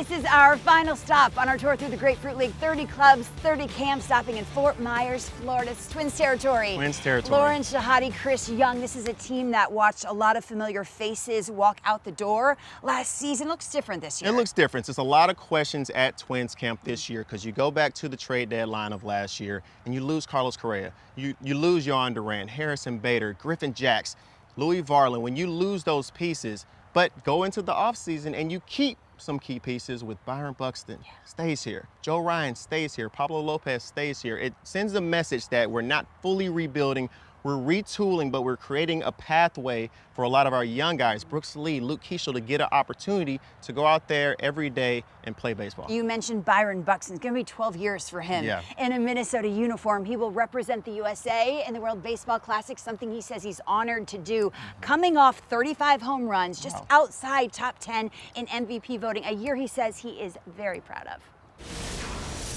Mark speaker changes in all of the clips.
Speaker 1: This is our final stop on our tour through the Grapefruit League. 30 clubs, 30 camps, stopping in Fort Myers, Florida. It's Twins territory.
Speaker 2: Twins territory.
Speaker 1: Lauren Shehadi, Chris Young. This is a team that watched a lot of familiar faces walk out the door last season. Looks different this year.
Speaker 2: It looks different. There's a lot of questions at Twins camp this year because you go back to the trade deadline of last year and you lose Carlos Correa. You lose Yohan Durant, Harrison Bader, Griffin Jacks, Louis Varland. When you lose those pieces, but go into the offseason and you keep some key pieces with Byron Buxton stays here. Joe Ryan stays here. Pablo Lopez stays here. It sends a message that we're not fully rebuilding. We're retooling, but we're creating a pathway for a lot of our young guys, Brooks Lee, Luke Keaschall, to get an opportunity to go out there every day and play baseball.
Speaker 1: You mentioned Byron Buxton. It's going to be 12 years for him in a Minnesota uniform. He will represent the USA in the World Baseball Classic, something he says he's honored to do. Coming off 35 home runs, just outside top 10 in MVP voting, a year he says he is very proud of.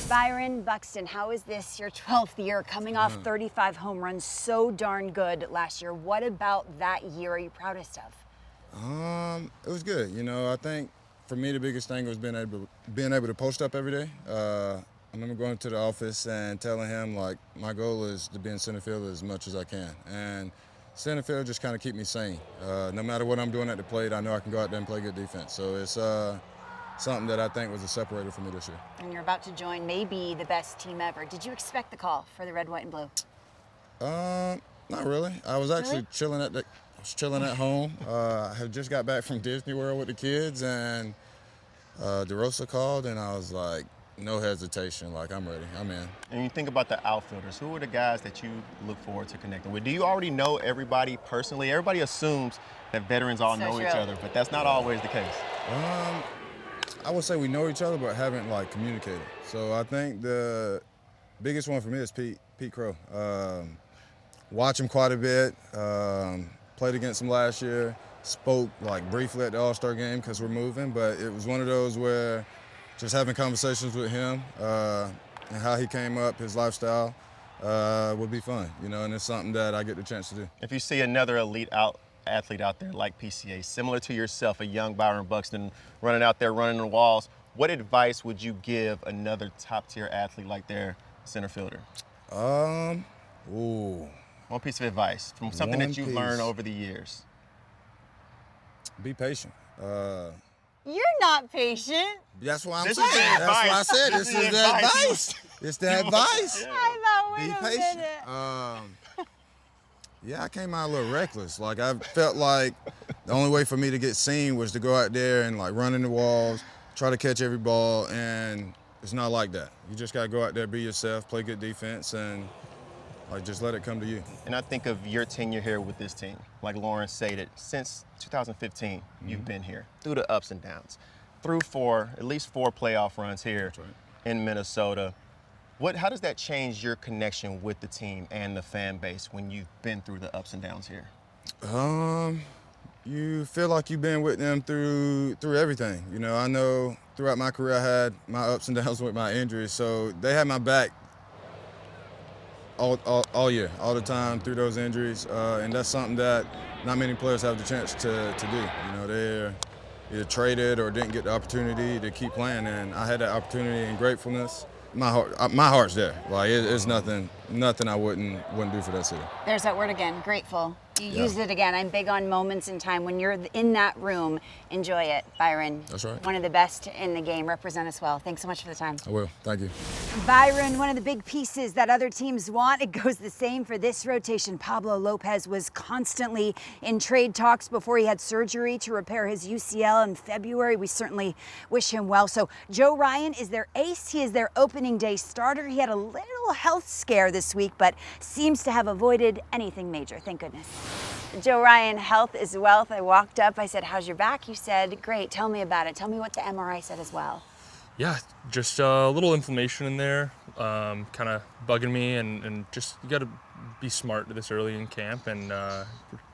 Speaker 1: Byron Buxton, how is this your 12th year coming off 35 home runs, so darn good last year? What about that year are you proudest of?
Speaker 3: It was good. You know, I think for me the biggest thing was being able to post up every day. I remember going to the office and telling him, like, my goal is to be in center field as much as I can. And center field just kind of keep me sane. No matter what I'm doing at the plate, I know I can go out there and play good defense. So it's something that I think was a separator for me this year.
Speaker 1: And you're about to join maybe the best team ever. Did you expect the call for the red, white, and blue?
Speaker 3: Not really. I was actually chilling at home. I had just got back from Disney World with the kids, and DeRosa called, and I was like, no hesitation, like, I'm ready, I'm in.
Speaker 2: And you think about the outfielders, who are the guys that you look forward to connecting with? Do you already know everybody personally? Everybody assumes that veterans all know each other, but that's not always the case.
Speaker 3: I would say we know each other, but haven't, like, communicated. So I think the biggest one for me is Pete Crow. Watch him quite a bit. Played against him last year. Spoke, like, briefly at the All-Star game because we're moving, but it was one of those where just having conversations with him and how he came up, his lifestyle, would be fun, you know, and it's something that I get the chance to do.
Speaker 2: If you see another elite athlete out there like PCA, similar to yourself, a young Byron Buxton running out there, running the walls, what advice would you give another top-tier athlete like their center fielder?
Speaker 3: One
Speaker 2: piece of advice from something that you've learned over the years.
Speaker 3: Be patient.
Speaker 1: You're not patient.
Speaker 3: That's what I'm saying. That's what I said. This is the advice. It's the advice.
Speaker 1: I thought, wait
Speaker 3: Be
Speaker 1: a
Speaker 3: patient.
Speaker 1: minute.
Speaker 3: Yeah, I came out a little reckless. Like, I felt like the only way for me to get seen was to go out there and, like, run in the walls, try to catch every ball, and it's not like that. You just got to go out there, be yourself, play good defense, and, like, just let it come to you.
Speaker 2: And I think of your tenure here with this team. Like Lauren stated, since 2015, you've been here through the ups and downs, through at least four playoff runs here in Minnesota. How does that change your connection with the team and the fan base when you've been through the ups and downs here?
Speaker 3: You feel like you've been with them through everything. You know, I know throughout my career I had my ups and downs with my injuries, so they had my back all year, all the time through those injuries, and that's something that not many players have the chance to do. You know, they're either traded or didn't get the opportunity to keep playing, and I had that opportunity and gratefulness. My heart's there. Like, it's nothing I wouldn't do for that city.
Speaker 1: There's that word again, grateful. You used it again. I'm big on moments in time. When you're in that room, enjoy it, Byron.
Speaker 3: That's right.
Speaker 1: One of the best in the game. Represent us well. Thanks so much for the time.
Speaker 3: I will. Thank you.
Speaker 1: Byron, one of the big pieces that other teams want. It goes the same for this rotation. Pablo Lopez was constantly in trade talks before he had surgery to repair his UCL in February. We certainly wish him well. So Joe Ryan is their ace. He is their opening day starter. He had a little health scare this week, but seems to have avoided anything major. Thank goodness. Joe Ryan, health is wealth. I walked up, I said, how's your back? You said, great, tell me about it. Tell me what the MRI said as well.
Speaker 4: Yeah, just a little inflammation in there, kind of bugging me, and just you got to be smart this early in camp and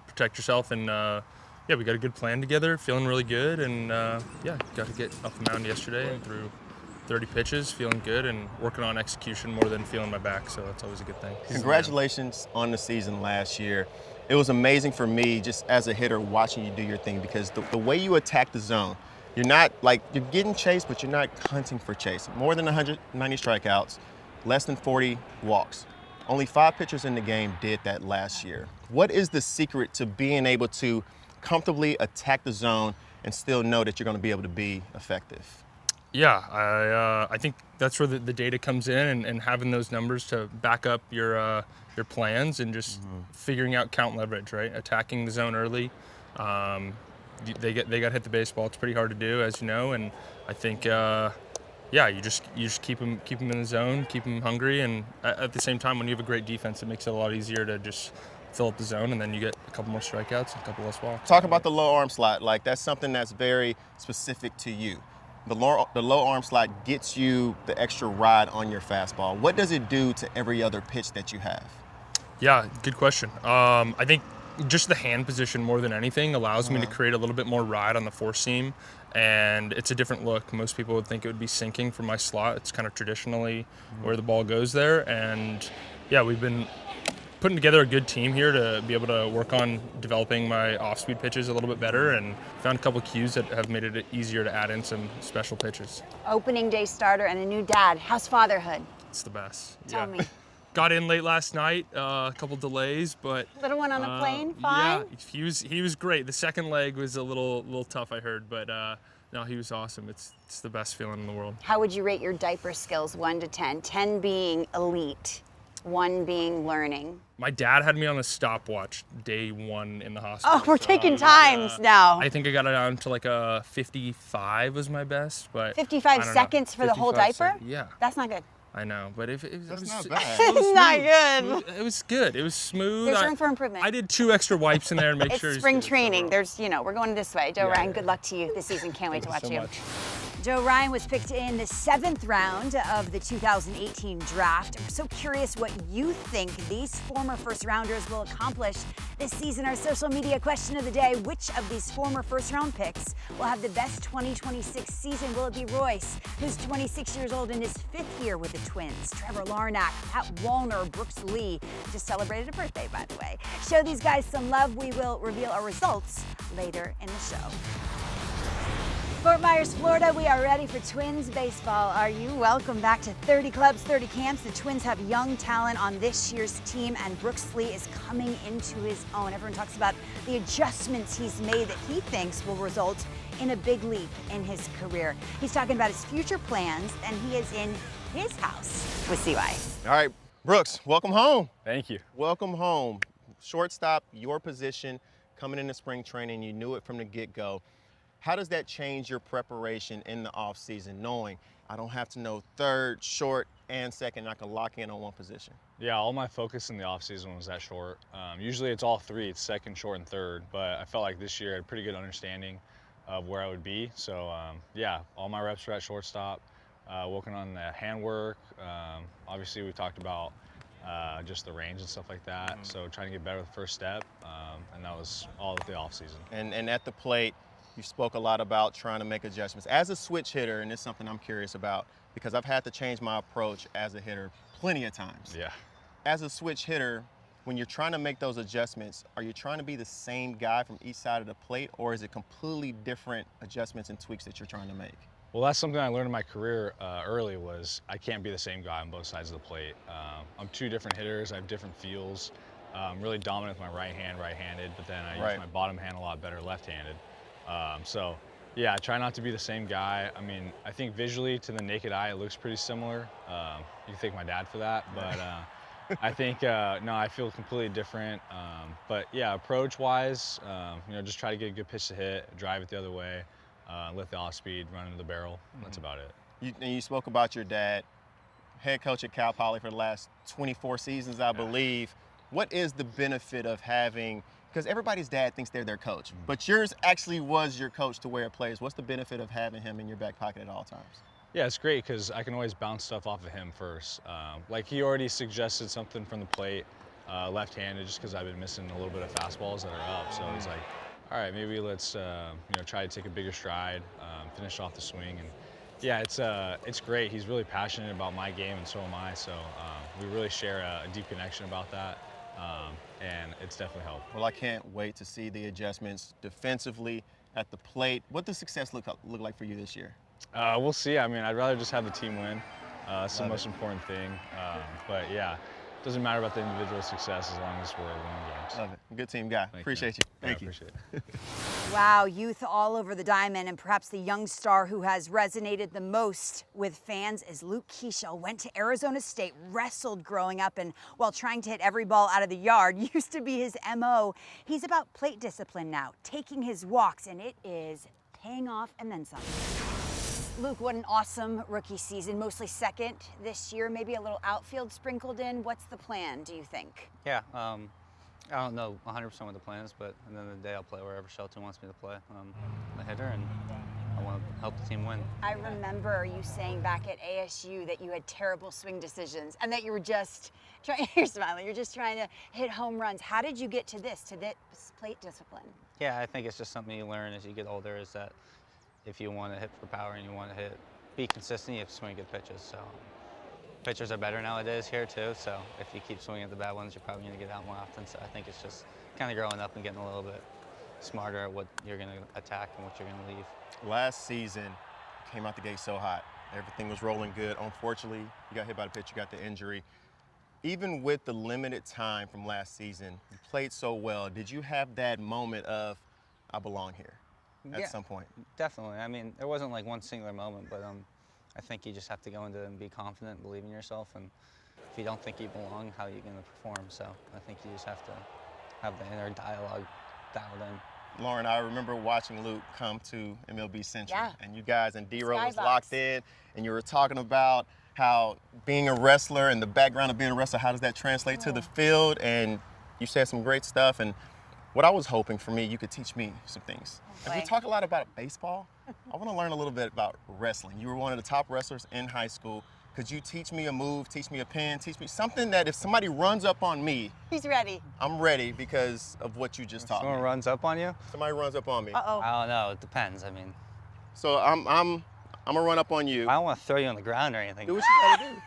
Speaker 4: protect yourself. And yeah, we got a good plan together, feeling really good, and yeah, got to get off the mound yesterday and threw 30 pitches, feeling good, and working on execution more than feeling my back, so that's always a good thing.
Speaker 2: Congratulations on the season last year. It was amazing for me just as a hitter watching you do your thing because the way you attack the zone, You're not like, you're getting chased, but you're not hunting for chase. More than 190 strikeouts, less than 40 walks. Only 5 pitchers in the game did that last year. What is the secret to being able to comfortably attack the zone and still know that you're going to be able to be effective?
Speaker 4: Yeah, I think that's where the data comes in, and having those numbers to back up your plans, and just figuring out count leverage, right? Attacking the zone early. They got to hit the baseball. It's pretty hard to do, as you know, and I think you just keep them in the zone, keep them hungry, and at the same time, when you have a great defense, it makes it a lot easier to just fill up the zone, and then you get a couple more strikeouts and a couple less walks.
Speaker 2: Talk about the low arm slot. Like, that's something that's very specific to you. The low arm slot gets you the extra ride on your fastball. What does it do to every other pitch that you have?
Speaker 4: Yeah, good question. I think just the hand position more than anything allows me to create a little bit more ride on the four seam, and it's a different look. Most people would think it would be sinking from my slot. It's kind of traditionally where the ball goes there, and yeah, we've been putting together a good team here to be able to work on developing my off-speed pitches a little bit better, and found a couple cues that have made it easier to add in some special pitches.
Speaker 1: Opening day starter and a new dad. How's fatherhood?
Speaker 4: It's the best.
Speaker 1: Tell me.
Speaker 4: Got in late last night, a couple delays, but
Speaker 1: Little one on the plane, fine?
Speaker 4: Yeah, he was great. The second leg was a little tough, I heard, but no, he was awesome. It's the best feeling in the world.
Speaker 1: How would you rate your diaper skills, 1 to 10? 10 being elite, 1 being learning.
Speaker 4: My dad had me on a stopwatch day 1 in the hospital.
Speaker 1: Oh, we're taking times now.
Speaker 4: I think I got it down to like a 55 was my best, but
Speaker 1: 55 seconds for the whole
Speaker 4: 55
Speaker 1: diaper?
Speaker 4: Yeah.
Speaker 1: That's not good.
Speaker 4: I know, but it was
Speaker 2: not bad.
Speaker 1: It's not good.
Speaker 4: It was good. It was smooth.
Speaker 1: There's room for improvement.
Speaker 4: I did 2 extra wipes in there and make
Speaker 1: It's
Speaker 4: sure.
Speaker 1: spring training. There's, we're going this way. Joe Ryan, good luck to you this season. Can't wait to watch you. Joe Ryan was picked in the 7th round of the 2018 draft. I'm so curious what you think these former first-rounders will accomplish this season. Our social media question of the day: which of these former first-round picks will have the best 2026 season? Will it be Royce, who's 26 years old in his 5th year with the Twins? Trevor Larnach, Pat Wallner, Brooks Lee, just celebrated a birthday, by the way. Show these guys some love. We will reveal our results later in the show. Fort Myers, Florida, we are ready for Twins baseball. Are you? Welcome back to 30 clubs, 30 camps. The Twins have young talent on this year's team, and Brooks Lee is coming into his own. Everyone talks about the adjustments he's made that he thinks will result in a big leap in his career. He's talking about his future plans, and he is in his house with CY.
Speaker 2: All right, Brooks, welcome home.
Speaker 5: Thank you.
Speaker 2: Welcome home. Shortstop, your position, coming into spring training, you knew it from the get-go. How does that change your preparation in the offseason, knowing I don't have to know third, short, and second, I can lock in on one position?
Speaker 5: Yeah, all my focus in the offseason was at short. Usually it's all 3, it's second, short, and third, but I felt like this year I had a pretty good understanding of where I would be. So yeah, all my reps were at shortstop, working on the handwork. Obviously we talked about just the range and stuff like that. So trying to get better with the first step, and that was all of the offseason.
Speaker 2: And at the plate, you spoke a lot about trying to make adjustments. As a switch hitter, and it's something I'm curious about because I've had to change my approach as a hitter plenty of times.
Speaker 5: Yeah.
Speaker 2: As a switch hitter, when you're trying to make those adjustments, are you trying to be the same guy from each side of the plate, or is it completely different adjustments and tweaks that you're trying to make?
Speaker 5: Well, that's something I learned in my career early was I can't be the same guy on both sides of the plate. I'm 2 different hitters. I have different feels. I'm really dominant with my right hand, right-handed, but then I use my bottom hand a lot better left-handed. So yeah, I try not to be the same guy. I mean, I think visually to the naked eye, it looks pretty similar. You can thank my dad for that, but I think, no, I feel completely different. But yeah, approach-wise, just try to get a good pitch to hit, drive it the other way, let the off-speed run into the barrel. That's about it.
Speaker 2: You spoke about your dad, head coach at Cal Poly for the last 24 seasons, I believe. What is the benefit of having, because everybody's dad thinks they're their coach, but yours actually was your coach to where it plays. What's the benefit of having him in your back pocket at all times?
Speaker 5: Yeah, it's great because I can always bounce stuff off of him first. Like he already suggested something from the plate, left-handed, just because I've been missing a little bit of fastballs that are up. So he's like, all right, maybe let's try to take a bigger stride, finish off the swing. And yeah, it's great. He's really passionate about my game, and so am I. So we really share a deep connection about that. And it's definitely helped.
Speaker 2: Well, I can't wait to see the adjustments defensively at the plate. What does success look like for you this year?
Speaker 5: We'll see. I mean, I'd rather just have the team win. It's the most important thing. But yeah, it doesn't matter about the individual success as long as we're winning games.
Speaker 2: Love it. Good team guy. Appreciate you. Thank you.
Speaker 5: Appreciate it.
Speaker 1: Wow, youth all over the diamond, and perhaps the young star who has resonated the most with fans is Luke Keaschall. Went to Arizona State, wrestled growing up, and while trying to hit every ball out of the yard used to be his MO. He's about plate discipline now, taking his walks, and it is paying off and then some. Luke, what an awesome rookie season, mostly second this year, maybe a little outfield sprinkled in. What's the plan, do you think?
Speaker 6: Yeah, I don't know 100% what the plan is, but at the end of the day, I'll play wherever Shelton wants me to play. I'm a hitter, and I want to help the team win.
Speaker 1: I remember you saying back at ASU that you had terrible swing decisions and that you were just trying, you're smiling, you're just trying to hit home runs. How did you get to this plate discipline?
Speaker 6: Yeah, I think it's just something you learn as you get older, is that if you want to hit for power and you want to be consistent, you have to swing good pitches. So pitchers are better nowadays here too, so if you keep swinging at the bad ones, you're probably going to get out more often. So I think it's just kind of growing up and getting a little bit smarter at what you're going to attack and what you're going to leave.
Speaker 2: Last season, you came out the gate so hot. Everything was rolling good. Unfortunately, you got hit by the pitch, you got the injury. Even with the limited time from last season, you played so well. Did you have that moment of, I belong here at some point?
Speaker 6: Definitely. I mean, there wasn't like one singular moment, but I think you just have to go into it and be confident and believe in yourself. And if you don't think you belong, how are you going to perform? So I think you just have to have the inner dialogue dialed in.
Speaker 2: Lauren, I remember watching Luke come to MLB Central,
Speaker 1: Yeah.
Speaker 2: and you guys and D-Row was
Speaker 1: Skybox.
Speaker 2: locked in, and you were talking about how being a wrestler and the background of being a wrestler, how does that translate to the field? And you said some great stuff. And what I was hoping for me, you could teach me some things. If we
Speaker 1: boy.
Speaker 2: talk a lot about baseball, I want to learn a little bit about wrestling. You were one of the top wrestlers in high school. Could you teach me a move, teach me a pin, teach me something that if somebody runs up on me,
Speaker 1: He's ready.
Speaker 2: I'm ready because of what you just taught
Speaker 6: Someone
Speaker 2: me.
Speaker 6: runs up on you?
Speaker 2: Somebody runs up on me.
Speaker 1: Uh-oh.
Speaker 6: I don't know. It depends. I mean,
Speaker 2: So I'm gonna run up on you.
Speaker 6: I don't want to throw you on the ground or anything.
Speaker 2: Do what you gotta do.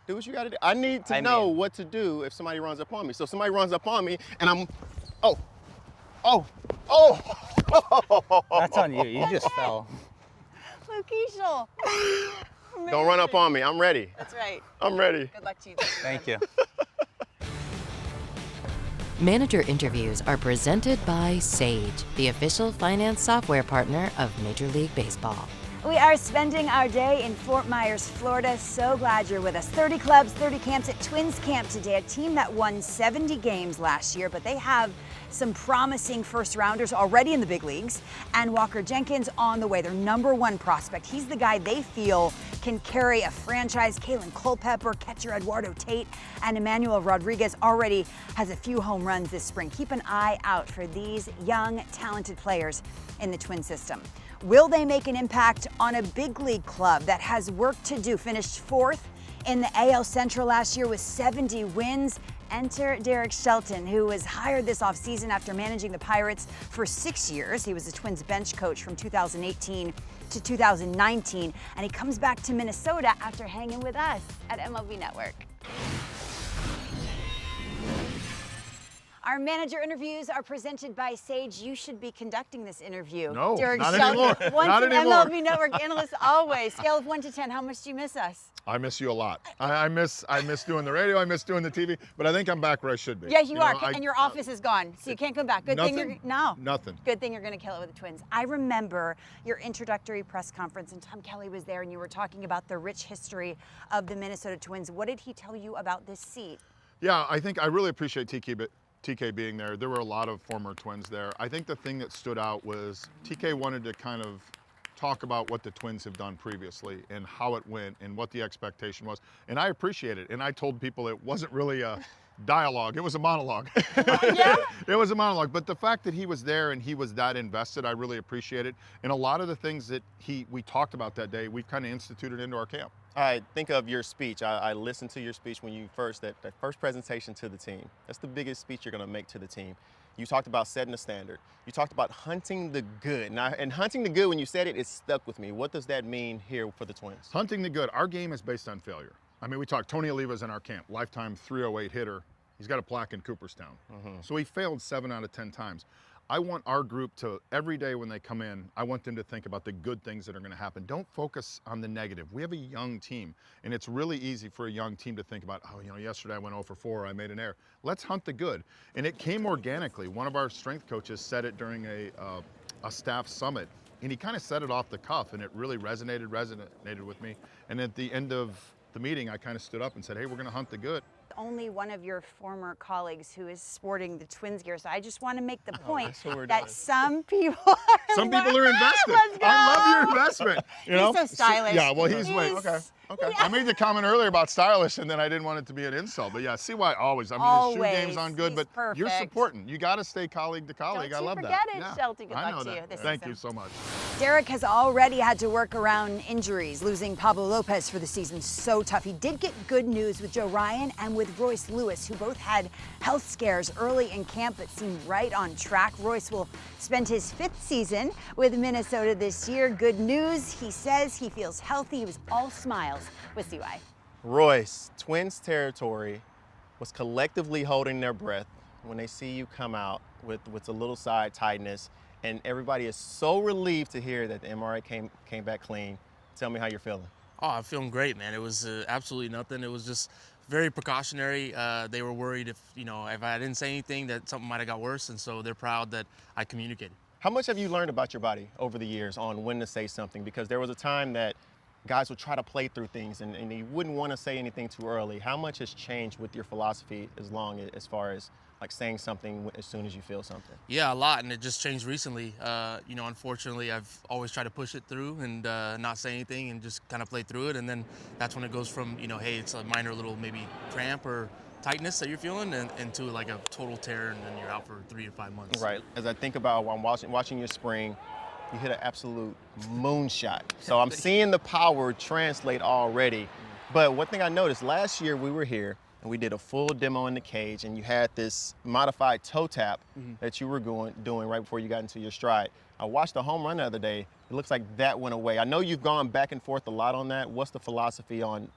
Speaker 2: Do what you gotta do. I need to
Speaker 6: I
Speaker 2: know
Speaker 6: mean-
Speaker 2: what to do if somebody runs up on me. So if somebody runs up on me and I'm,
Speaker 6: That's on you. You just fell.
Speaker 1: Luke Keaschall.
Speaker 2: Don't run up on me. I'm ready.
Speaker 1: That's right.
Speaker 2: I'm ready.
Speaker 1: Good luck to you.
Speaker 6: Thank you.
Speaker 7: Manager interviews are presented by Sage, the official finance software partner of Major League Baseball.
Speaker 1: We are spending our day in Fort Myers, Florida. So glad you're with us. 30 clubs, 30 camps at Twins Camp today, a team that won 70 games last year, but they have some promising first rounders already in the big leagues. And Walker Jenkins on the way, their #1 prospect. He's the guy they feel can carry a franchise. Kalen Culpepper, catcher Eduardo Tate, and Emmanuel Rodriguez already has a few home runs this spring. Keep an eye out for these young, talented players in the Twin system. Will they make an impact on a big league club that has work to do? Finished 4th in the AL Central last year with 70 wins. Enter Derek Shelton, who was hired this offseason after managing the Pirates for 6 years. He was the Twins bench coach from 2018 to 2019, and he comes back to Minnesota after hanging with us at MLB Network. Our manager interviews are presented by Sage. You should be conducting this interview.
Speaker 8: No,
Speaker 1: Derek
Speaker 8: not
Speaker 1: Shelton,
Speaker 8: anymore.
Speaker 1: Once
Speaker 8: Not
Speaker 1: an
Speaker 8: anymore.
Speaker 1: MLB Network analyst, always. Scale of 1 to 10, how much do you miss us?
Speaker 8: I miss you a lot. I miss doing the radio. I miss doing the TV. But I think I'm back where I should be.
Speaker 1: Yeah, you are,
Speaker 8: know,
Speaker 1: and your office is gone, so you can't come back. Good thing
Speaker 8: nothing?
Speaker 1: you're
Speaker 8: Nothing.
Speaker 1: Good thing you're going to kill it with the Twins. I remember your introductory press conference, and Tom Kelly was there, and you were talking about the rich history of the Minnesota Twins. What did he tell you about this seat?
Speaker 8: Yeah, I think I really appreciate TK being there. There were a lot of former Twins there. I think the thing that stood out was TK wanted to kind of talk about what the Twins have done previously and how it went and what the expectation was. And I appreciate it. And I told people it wasn't really a dialogue, it was a monologue.
Speaker 1: Yeah?
Speaker 8: It was a monologue. But the fact that he was there and he was that invested, I really appreciate it. And a lot of the things that we talked about that day, we've kind of instituted into our camp.
Speaker 2: I think of your speech. I listened to your speech when you that first presentation to the team. That's the biggest speech you're going to make to the team. You talked about setting a standard. You talked about hunting the good. Now, and hunting the good, when you said it, it stuck with me. What does that mean here for the Twins?
Speaker 8: Hunting the good. Our game is based on failure. I mean, we talked, Tony Oliva's in our camp, lifetime 308 hitter. He's got a plaque in Cooperstown. So he failed 7 out of 10 times. I want our group to, every day when they come in, I want them to think about the good things that are going to happen. Don't focus on the negative. We have a young team, and it's really easy for a young team to think about, oh, you know, yesterday I went 0 for 4, I made an error. Let's hunt the good. And it came organically. One of our strength coaches said it during a staff summit, and he kind of said it off the cuff, and it really resonated with me. And at the end of the meeting, I kind of stood up and said, hey, we're going to hunt the good.
Speaker 1: Only one of your former colleagues who is sporting the Twins gear. So I just want to make the point that some people are
Speaker 8: invested. I love your investment. You know?
Speaker 1: He's so stylish.
Speaker 8: Yeah, well, okay. Yeah. I made the comment earlier about stylish, and then I didn't want it to be an insult. But yeah, see why always. I mean, the shoe game's on good, but
Speaker 1: perfect.
Speaker 8: You're supporting. You got to stay colleague to colleague.
Speaker 1: Don't
Speaker 8: I love that.
Speaker 1: Don't forget it,
Speaker 8: yeah.
Speaker 1: Shelton. Good
Speaker 8: I
Speaker 1: luck
Speaker 8: know
Speaker 1: to you
Speaker 8: that.
Speaker 1: this
Speaker 8: Thank
Speaker 1: season.
Speaker 8: you so much.
Speaker 1: Derek has already had to work around injuries, losing Pablo Lopez for the season. So tough. He did get good news with Joe Ryan and with Royce Lewis, who both had health scares early in camp but seem right on track. Royce will spend his 5th season with Minnesota this year. Good news, he says he feels healthy. He was all smiles with CY.
Speaker 2: Royce, Twins territory was collectively holding their breath when they see you come out with a little side tightness, and everybody is so relieved to hear that the MRI came back clean. Tell me how you're feeling.
Speaker 9: Oh, I'm feeling great, man. It was absolutely nothing. It was just very precautionary. They were worried if I didn't say anything that something might have got worse, and so they're proud that I communicated.
Speaker 2: How much have you learned about your body over the years on when to say something? Because there was a time that guys would try to play through things and you wouldn't want to say anything too early. How much has changed with your philosophy as far as like saying something as soon as you feel something?
Speaker 9: Yeah, a lot, and it just changed recently. Unfortunately, I've always tried to push it through and not say anything and just kind of play through it, and then that's when it goes from, hey, it's a minor little maybe cramp or tightness that you're feeling and into like a total tear, and then you're out for 3 to 5 months.
Speaker 2: Right. As I think about while I'm watching your spring, you hit an absolute moonshot. So I'm seeing the power translate already. But one thing I noticed, last year we were here and we did a full demo in the cage, and you had this modified toe tap that you were doing right before you got into your stride. I watched the home run the other day. It looks like that went away. I know you've gone back and forth a lot on that. What's the philosophy on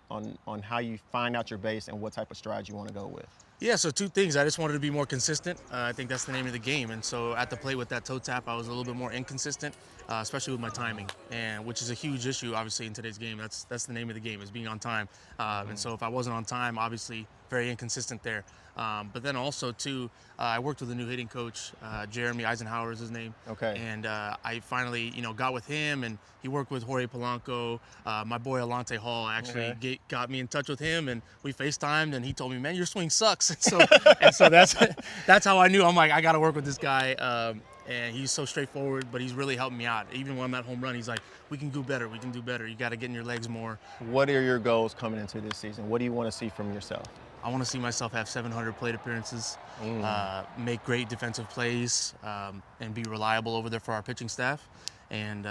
Speaker 2: how you find out your base and what type of strides you want to go with?
Speaker 9: Yeah, so 2 things. I just wanted to be more consistent. I think that's the name of the game. And so at the plate with that toe tap, I was a little bit more inconsistent, especially with my timing, and which is a huge issue, obviously, in today's game. That's the name of the game, is being on time. And so if I wasn't on time, obviously, very inconsistent there. But then also, too, I worked with a new hitting coach, Jeremy Eisenhower is his name.
Speaker 2: Okay.
Speaker 9: And I finally, got with him, and he worked with Jorge Polanco. My boy Alante Hall actually got me in touch with him, and we FaceTimed, and he told me, man, your swing sucks. And so that's how I knew. I'm like, I got to work with this guy. And he's so straightforward, but he's really helping me out. Even when I'm at home run, he's like, we can do better. We can do better. You got to get in your legs more.
Speaker 2: What are your goals coming into this season? What do you want to see from yourself?
Speaker 9: I want to see myself have 700 plate appearances, make great defensive plays, and be reliable over there for our pitching staff, and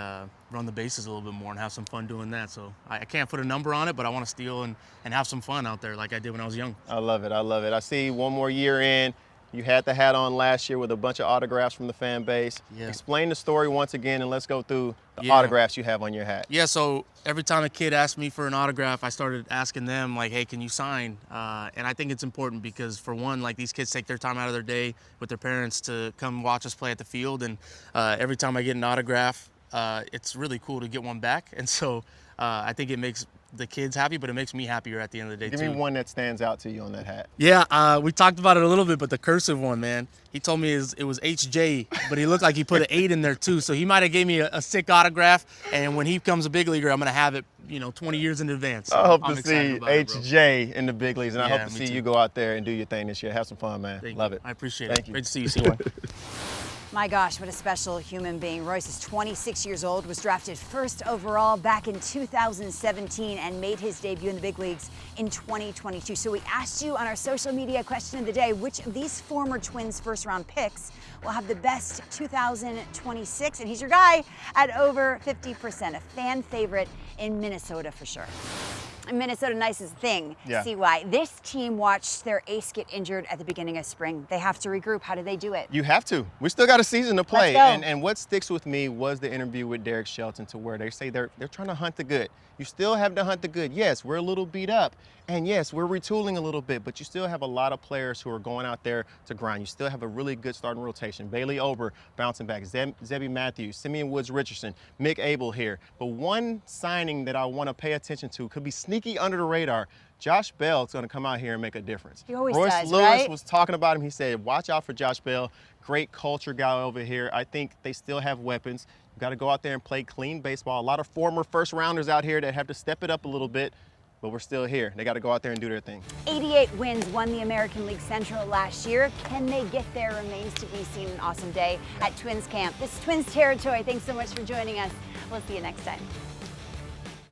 Speaker 9: run the bases a little bit more and have some fun doing that. So I can't put a number on it, but I want to steal and have some fun out there like I did when I was young.
Speaker 2: I love it. I love it. I see one more year in. You had the hat on last year with a bunch of autographs from the fan base.
Speaker 9: Yeah.
Speaker 2: Explain the story once again, and let's go through the autographs you have on your hat.
Speaker 9: Yeah, so every time a kid asked me for an autograph, I started asking them, like, hey, can you sign? And I think it's important because, for one, like, these kids take their time out of their day with their parents to come watch us play at the field. And every time I get an autograph, it's really cool to get one back. And so I think it makes the kids happy, but it makes me happier at the end of the day,
Speaker 2: Give me one that stands out to you on that hat.
Speaker 9: Yeah, we talked about it a little bit, but the cursive one, man. He told me it was HJ, but he looked like he put an 8 in there too. So he might have gave me a sick autograph, and when he becomes a big leaguer, I'm going to have it, 20 years in advance. So
Speaker 2: I hope
Speaker 9: I'm
Speaker 2: to see HJ in the big leagues, and I hope to see you go out there and do your thing this year. Have some fun, man. Love it.
Speaker 9: I appreciate
Speaker 2: it.
Speaker 9: Thank you. Great to see you, CY.
Speaker 1: My gosh, what a special human being. Royce is 26 years old, was drafted 1st overall back in 2017 and made his debut in the big leagues in 2022. So we asked you on our social media question of the day, which of these former Twins first-round picks will have the best 2026? And he's your guy at over 50%, a fan favorite in Minnesota for sure. Minnesota nice is a thing.
Speaker 2: Yeah.
Speaker 1: See why. This team watched their ace get injured at the beginning of spring. They have to regroup. How do they do it?
Speaker 2: You have to. We still got a season to play.
Speaker 1: Let's go.
Speaker 2: And what sticks with me was the interview with Derek Shelton, to where they say they're trying to hunt the good. You still have to hunt the good. Yes, we're a little beat up. And yes, we're retooling a little bit, but you still have a lot of players who are going out there to grind. You still have a really good starting rotation. Bailey Ober bouncing back, Zebby Matthews, Simeon Woods-Richardson, Mick Abel here. But one signing that I want to pay attention to, could be sneaky under the radar. Josh Bell's going to come out here and make a difference.
Speaker 1: He always
Speaker 2: Royce
Speaker 1: does,
Speaker 2: Lewis
Speaker 1: right?
Speaker 2: was talking about him. He said, watch out for Josh Bell. Great culture guy over here. I think they still have weapons. You got to go out there and play clean baseball. A lot of former first rounders out here that have to step it up a little bit, but we're still here. They got to go out there and do their thing.
Speaker 1: 88 wins, won the American League Central last year. Can they get there? Remains to be seen. An awesome day at Twins camp. This is Twins territory. Thanks so much for joining us. We'll see you next time.